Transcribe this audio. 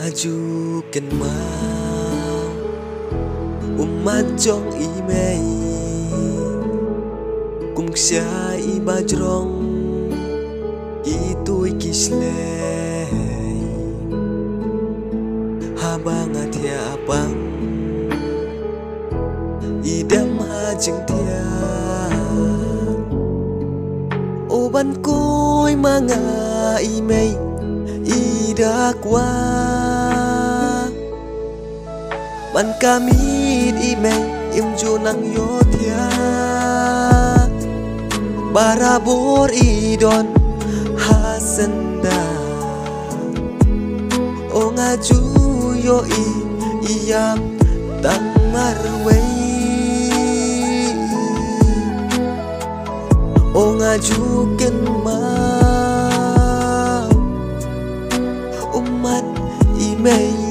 ngajukan mau umat jong imei kum ksya ibajrong itu ikislei habangat ya apang idam hajeng tia oban koy mga imei idakwa man kamit imei imjunang yotia barabor idon hasenda o ngaju yo iyam tangarwei o ngajukan mau umat imei